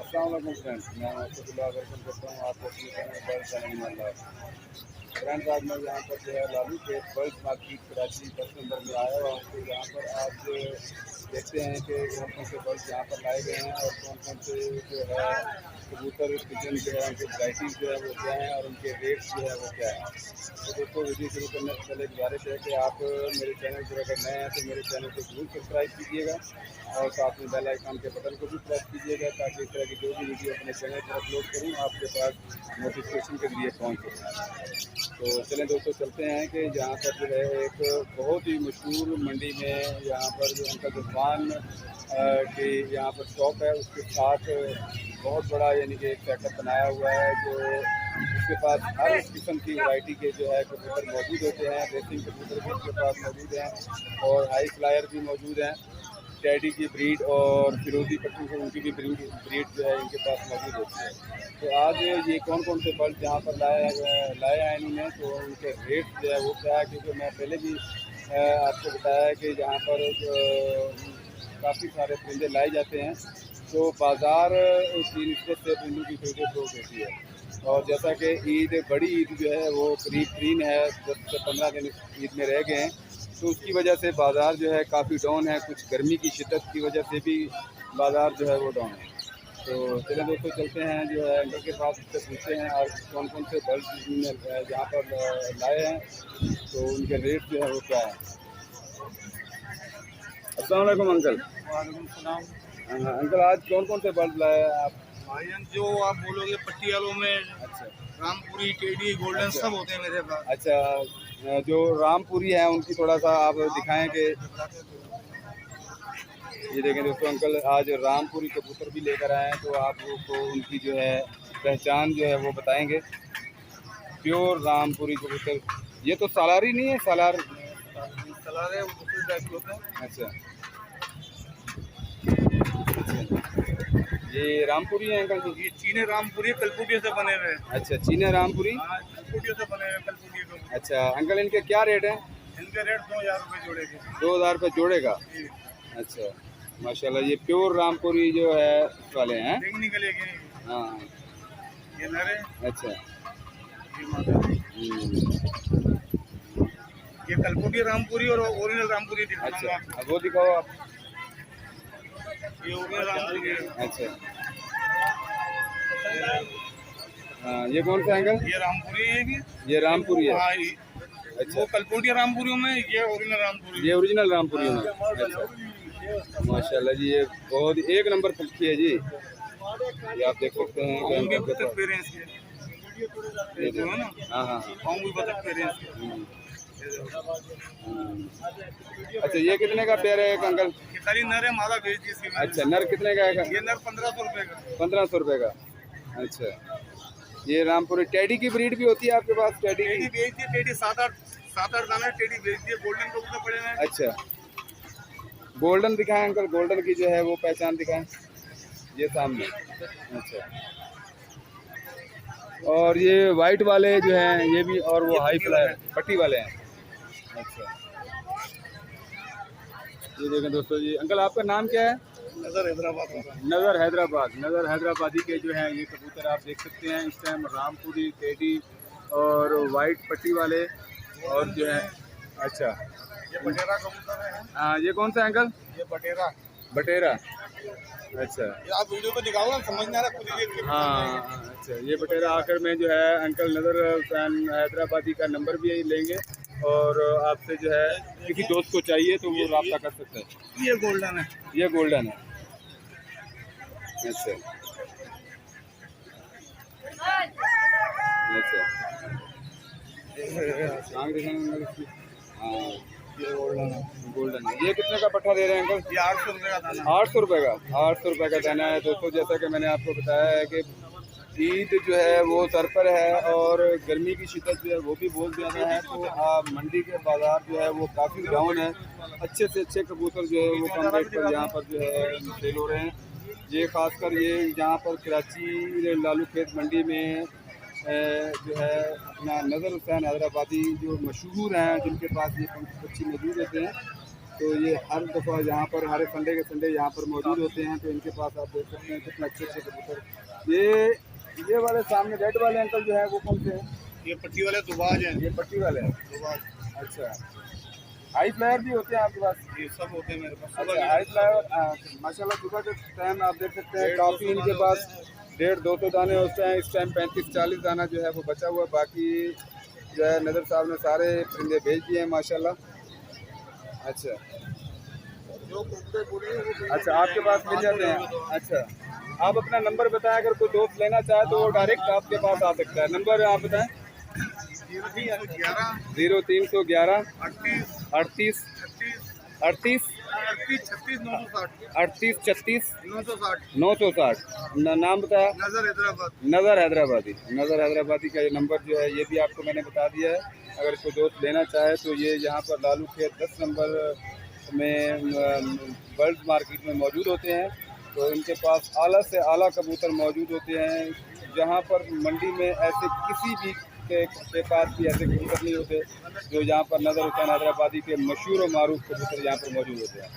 अस्सलाम वालेकुम फ्रेंड्स, मैं अब्दुल्ला वेलकम करता हूँ आपको अपने चैनल पर चैनल में। फ्रेंड्स, आज मैं यहाँ पर जो है लालू के बर्ड्स मार्केट कराची 10 नंबर में आया हुआ हूँ। तो यहाँ पर आज देखते हैं कि कौन कौन से बर्ड्स यहाँ पर लाए गए हैं और कौन कौन से जो है कबूतर पिजन जो है उनकी वराइटीज़ जो है वो क्या है और उनके रेट्स जो है वो क्या है। तो दोस्तों, वीडियो शुरू करने से पहले गुजारिश है कि आप मेरे चैनल पर अगर नए हैं तो मेरे चैनल को जरूर सब्सक्राइब कीजिएगा और साथ में बेल आइकन के बटन को भी प्रेस कीजिएगा ताकि इस तरह की जो भी वीडियो अपने चैनल पर अपलोड करूँ आपके पास नोटिफिकेशन के जरिए पहुँच सके। तो चलें दोस्तों, चलते हैं कि यहाँ पर जो है एक बहुत ही मशहूर मंडी में यहाँ पर जो उनका दुकान की यहाँ पर शॉप है, उसके साथ बहुत बड़ा यानी कि एक सेटअप बनाया हुआ है जो उसके पास हर किस्म की वैरायटी के जो है कबूतर मौजूद होते हैं। रेसिंग कबूतर भी उसके पास मौजूद हैं और हाई फ्लायर भी मौजूद हैं। टैडी की ब्रीड और फिरोजी पट्टी से उनकी भी ब्रीड जो है इनके पास मौजूद होती है। तो आज ये कौन कौन से बर्ड यहाँ पर लाया है इन्होंने, तो उनके रेट जो है वो क्या है, क्योंकि मैं पहले भी आपको बताया है कि यहाँ पर काफ़ी सारे परिंदे लाए जाते हैं। तो बाज़ार की निस्बत से परिंदों की खरीद फरोख्त होती है। और जैसा कि ईद बड़ी ईद जो है वो करीब 3 है, 10 से 15 दिन ईद में रह गए हैं, तो उसकी वजह से बाज़ार जो है काफ़ी डाउन है। कुछ गर्मी की शिद्दत की वजह से भी बाज़ार जो है वो डाउन है। तो चलिए दोस्तों, चलते हैं जो है अंकल के पास, उससे पूछते हैं और कौन कौन से बल्ब यहाँ पर लाए हैं, तो उनके रेट जो है वो क्या है। अस्सलाम वालेकुम अंकल। वालेकुम सलाम। अंकल, आज कौन कौन से बल्ब लाए हैं आप? भाईजान जो आप बोलोगे पट्टी वालों में अच्छा, रामपुरी, टेडी, गोल्डन अच्छा, सब होते हैं मेरे पास। अच्छा, जो रामपुरी है उनकी थोड़ा सा आप दिखाएं कि ये देखें दोस्तों, अंकल आज रामपुरी कबूतर भी लेकर आए हैं, तो आपको उनकी जो है पहचान जो है वो बताएंगे। प्योर रामपुरी कबूतर, ये तो सालारी नहीं है, सालार। सलारे दूसरे टाइप के होते हैं। अच्छा, ये रामपुरी है अंकल जी? ये चीने रामपुरी कलपुटियों से बने हुए हैं। अच्छा, चीने रामपुरी। हाँ, कलपुटियों से बने हुए कलपुटियों को। अच्छा अंकल, इनके क्या रेट है? इनके रेट 2000 रुपये जोड़े के। 2000 रुपये जोड़ेगा। अच्छा, माशाल्लाह, ये प्योर रामपुरी जो है इस वाले हैं। देख निकलेगी। हाँ, ये नर है। अच्छा, ये कलपुटी रामपुरी और ओरिजिनल रामपुरी दिखाऊंगा। अच्छा, अब वो दिखाओ आप। ये ओरिजिनल रामपुरी है। अच्छा, हाँ, ये कौन सा है अंकल? ये रामपुरी है कि ये रामपुरी है। हाँ, अच्छा, वो कलपुटी रामपुरी में, ये ओरिजिनल रामपुरी। ये ओरिजिनल रामपुरी है। अच्छा, माशाल्लाह जी, ये बहुत एक नंबर पक्षी है जी। ये आप देख सकते हैं कि भी अंकल के बतख पास। पेरे हैं इसके। ये देखो ना, हाँ हाँ पाँव भी बतख पेरे हैं इसके। अच्छा, ये कितने का पेयर है एक अंकल? ये खाली नर है, मादा भेज दी इसकी। अच्छा, नर कितने का है? ये नर 1500 रुपये का। 1500 रुपये का। अच्छा, ये रामपुरी टैडी की ब्रीड भी होती है आपके पास? टैडी टेडी भेज दी, टेडी 7-8 दाना टेडी भेज दिए। गोल्डन को तो पड़े हैं। अच्छा, गोल्डन दिखाएं अंकल, गोल्डन की जो है वो पहचान दिखाएं, ये सामने। अच्छा, और ये वाइट वाले जो हैं ये भी, और वो हाई फ्लायर पट्टी वाले हैं। अच्छा, ये देखें दोस्तों जी। अंकल, आपका नाम क्या है? नजर हैदराबाद का। नज़र हैदराबाद। नज़र हैदराबादी के जो हैं ये कबूतर आप देख सकते हैं इस टाइम, रामपुरी, टेडी और वाइट पट्टी वाले और जो है। अच्छा, ये बटेरा कबूतर है। हाँ, ये कौन सा है अंकल? ये बटेरा। बटेरा। अच्छा, ये आप वीडियो पे दिखाओ ना, समझ नहीं आ रहा, खुद ही देख के। हाँ, अच्छा, ये बटेरा। आखिर में जो है अंकल नज़र हुसैन हैदराबादी का नंबर भी लेंगे और आपसे जो है किसी दोस्त को चाहिए तो वो रब्ता कर सकते हैं। ये गोल्डन है। ये गोल्डन है। अच्छा, अच्छा, आँख दिखाएंगे इसकी। हाँ, ये गोल्डन है। गोल्डन है। ये कितने का पट्टा दे रहे हैं अंकल? ये 800 रुपये का दाना। 800 रुपये का। 800 रुपये का दाना है दोस्तों। जैसा कि मैंने आपको बताया है कि ईद जो है वो सर पर है और गर्मी की शिद्दत जो है वो भी बहुत ज़्यादा है, तो मंडी के बाज़ार जो है वो काफ़ी डाउन है। अच्छे से अच्छे कबूतर जो है वो कम रेट पर यहाँ पर जो है सेल हो रहे हैं। ये खासकर ये यहाँ पर कराची लालू खेत मंडी में जो है अपना नज़र हुसैन हैदराबादी जो मशहूर हैं, जिनके पास ये पक्षी मौजूद होते हैं, तो ये हर दफ़ा यहाँ पर हर संडे के संडे यहाँ पर मौजूद होते हैं। तो इनके पास आप देख सकते हैं कितने अच्छे अच्छे कबूतर। ये वाले सामने रेड वाले अंकल जो है वो कौन से हैं? ये पट्टी वाले दुबाज हैं। ये पट्टी वाले हैं दुबाज। अच्छा, हाई फ्लायर भी होते हैं आपके पास? ये सब होते हैं मेरे पास। अच्छा, हाई फ्लायर माशाल्लाह सुबह के टाइम आप देख सकते हैं काफ़ी इनके पास 150-200 दाने होते हैं। इस टाइम 35-40 दाना जो है वो बचा हुआ है। बाकी जो है नदर साहब ने सारे परिंदे भेज दिए हैं माशाल्लाह। अच्छा जो कबूतर पूरे हैं वो अच्छा, आपके पास मिल जाते हैं। अच्छा, आप अपना नंबर बताएं, अगर कोई दोस्त लेना चाहे तो वो डायरेक्ट आपके पास आ सकता है। नंबर आप बताएं। 0311 38 38 38 36 960। नाम बताया? नज़र हैदराबादी। नज़र हैदराबादी का ये नंबर जो है ये भी आपको मैंने बता दिया है। अगर कोई दोस्त लेना चाहे तो ये यहाँ पर लालू खेत 10 नंबर में वर्ल्ड मार्केट में मौजूद होते हैं। तो इनके पास आला से आला कबूतर मौजूद होते हैं। जहाँ पर मंडी में ऐसे किसी भी के पास भी ऐसे कबूतर नहीं होते जो यहाँ पर नज़र हुसैन हैदराबादी के मशहूर और मारूफ कबूतर यहाँ पर मौजूद होते हैं।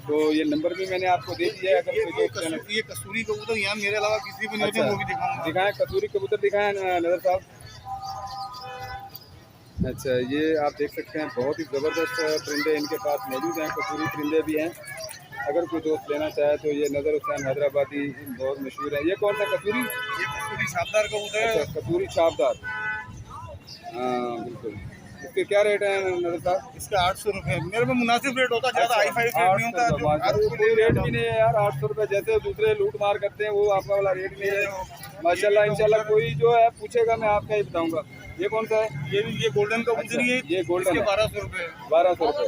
तो ये नंबर भी मैंने आपको दे दिया है। अगर कोई दोस्त ये कसूरी कबूतर यहाँ मेरे अलावा किसी भी नहीं होते, वो भी दिखाऊंगा। दिखाएं कसूरी कबूतर दिखाएं नज़र साहब। अच्छा, ये आप देख सकते हैं बहुत ही ज़बरदस्त परिंदे इनके पास मौजूद हैं। कसूरी परिंदे भी हैं। अगर कोई दोस्त लेना चाहे तो ये नज़र हुसैन हैदराबादी बहुत मशहूर है। ये कौन सा कसूरी? ये कसूरी छापदार कबूतर है। अच्छा, कसूरी छापदार। हाँ बिल्कुल। इसके क्या रेट है नज़र साहब? इसका 800 रुपये। मेरे में मुनासिब रेट होता है, ज़्यादा हाई फाई रेट नहीं होता। कोई रेट भी नहीं है यार। 800 रुपये जैसे दूसरे लूट मार करते हैं वो आपका वाला रेट नहीं है माशाल्लाह। इंशाल्लाह कोई जो है पूछेगा मैं आपका ही बताऊंगा। ये कौन सा है? ये गोल्डन कबूतर है। ये गोल्डन 1200 रुपये। 1200 रुपये।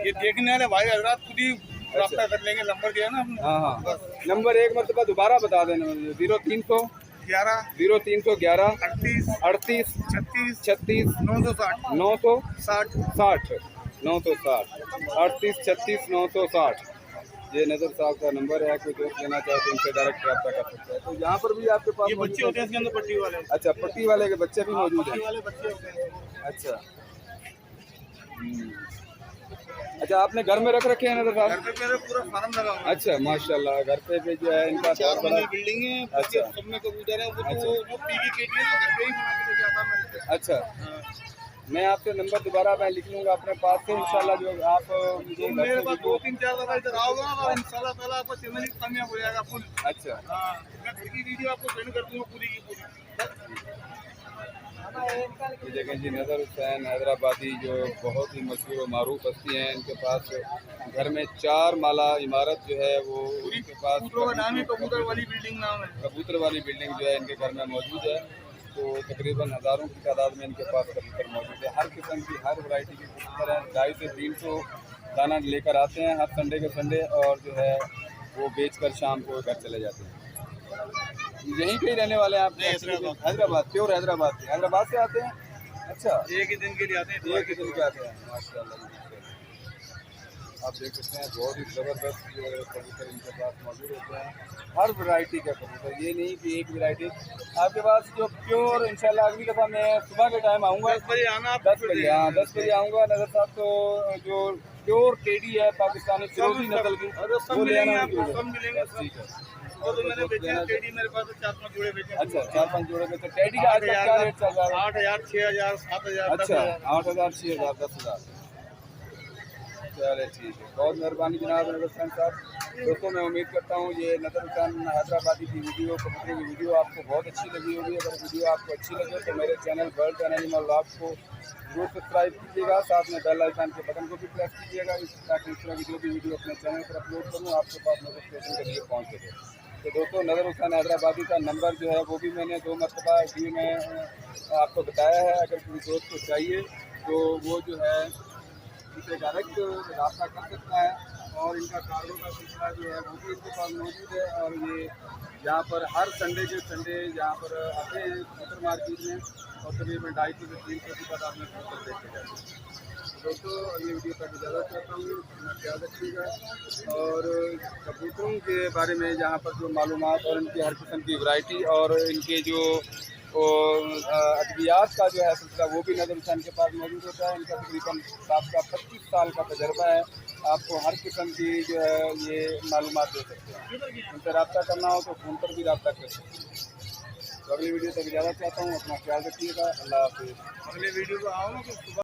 ये देखने वाले भाई हजरात खुद ही रास्ता कर लेंगे। नंबर दिया ना हमने। हाँ, नंबर एक मरतबा दोबारा बता देना। 0311 38 38 36 36 960 960 960 38 36 960। ये नज़र साहब का नंबर है। कोई दोस्त लेना चाहे तो इनसे डायरेक्ट रब्ता कर सकता है। तो यहाँ पर भी आपके पास ये बच्चे होते हैं इसके अंदर, पट्टी वाले। अच्छा, पट्टी वाले के बच्चे भी मौजूद हैं। पट्टी वाले बच्चे होते हैं। अच्छा अच्छा, आपने घर में रख रखे हैं नज़र साहब? घर पे मेरे पूरा फार्म लगा हुआ है। अच्छा माशाल्लाह, घर पे भी जो है इनका 4 बहुत बड़ा बिल्डिंग है। अच्छा। सब में कबूतर है। वो अच्छा। जो पीवी केटी है ना, घर पे ही बना के लेके आता मैं। अच्छा, मैं आपसे नंबर दोबारा मैं लिख लूँगा अपने पास से इंशाल्लाह। जो आप मुझे तो मेरे पास 2-3-4 दफा इधर आओगे ना तो इंशाल्लाह ताला आपका चैनल ही कामयाब हो जाएगा फुल। अच्छा हाँ, मैं घर की वीडियो आपको सेंड कर दूंगा पूरी की पूरी। ये देखें जी, नज़र हुसैन हैदराबादी जो बहुत ही मशहूर और मारूफ हस्ती हैं। इनके पास घर में 4 माला इमारत जो है वो इनके पास कबूतरों का नाम ही कबूतर वाली बिल्डिंग नाम है। कबूतर वाली बिल्डिंग जो है इनके घर में मौजूद है। तो तकरीबन हज़ारों की तादाद में इनके पास कबूतर मौजूद है। हर किस्म की हर वैरायटी के कबूतर हैं। 250 से 300 दाना लेकर आते हैं हर संडे के संडे, और जो है वो बेचकर शाम को घर चले जाते हैं। यहीं पे ही रहने वाले हैं आप? हैदराबाद, प्योर हैदराबाद से आते हैं? अच्छा, एक ही दिन के लिए आते हैं। एक ही दिन के आते हैं माशाल्लाह। आप देख सकते हैं बहुत ही ज़बरदस्त कबूतर इनके पास मौजूद होते हैं। हर वैरायटी का कबूतर, ये नहीं कि एक वैरायटी आपके पास जो प्योर। इंशाल्लाह अगली दफ़ा मैं सुबह के टाइम आऊँगा। 10 बजे आना आप। 10 बजे, हाँ 10 बजे आऊँगा नज़र साहब। तो जो प्योर टेडी है पाकिस्तानी फिरोजी नस्ल की, वो ले आना। सब मिलेंगे। ठीक है। तो मैंने बेचे हैं टेडी, मेरे पास 4-5 जोड़े बेचे हैं। अच्छा, 4-5 जोड़े में तो टेडी का आज तक क्या रेट चल रहा है? 8,000 6,000 7,000। अच्छा, 8,000 6,000 10,000। चले ठीक है, बहुत मेहरबानी जनाब नज़र हुसैन साहब। दोस्तों मैं उम्मीद करता हूँ ये नज़र हुसैन हैदराबादी की वीडियो, कबूतरी की वीडियो आपको बहुत अच्छी लगी होगी। अगर वीडियो आपको अच्छी लगे तो मेरे channel bird and animal vlogs को जरूर सब्सक्राइब कीजिएगा। साथ में बेल आइकन के बटन को भी प्रेस कीजिएगा ताकि इस तरह की जो भी वीडियो अपने चैनल पर अपलोड करूँ आपके पास नोटिफिकेशन के लिए पहुँच सके। तो दोस्तों नज़र हुसैन हैदराबादी का नंबर जो है वो भी मैंने 2 मरतबा वीडियो में आपको बताया है। अगर किसी दोस्त को चाहिए तो वो जो है इनसे डायरेक्ट रब्ता कर सकता है। और इनका कार्गो का सिलसिला जो है वो भी इनके पास मौजूद है। और ये यहाँ पर हर संडे के संडे यहाँ पर आते हैं कबूतर मार्केट में, और तकरीबन 250 से 300 की तादाद में कबूतर देखते जाते हैं। दोस्तों ये वीडियो तक इजाज़त चाहता हूँ, अपना ख्याल रखिएगा। और कबूतरों के बारे में यहाँ पर जो मालूमात और इनकी हर किस्म की वैरायटी और इनके जो अद्वियात का जो है सिलसिला वो भी नज़र हुसैन के पास मौजूद होता है। इनका तकरीबन 25 साल का तजर्बा है। आपको हर किस्म की जो है ये मालूमात दे सकते हैं। उनसे रब्ता करना हो तो फ़ोन पर भी रब्ता कर सकते हैं। तो अगली वीडियो तक इजाज़त चाहता हूँ, अपना ख्याल रखिएगा। अल्लाह हाफिज़। अगले वीडियो को आओ ना तो सुबह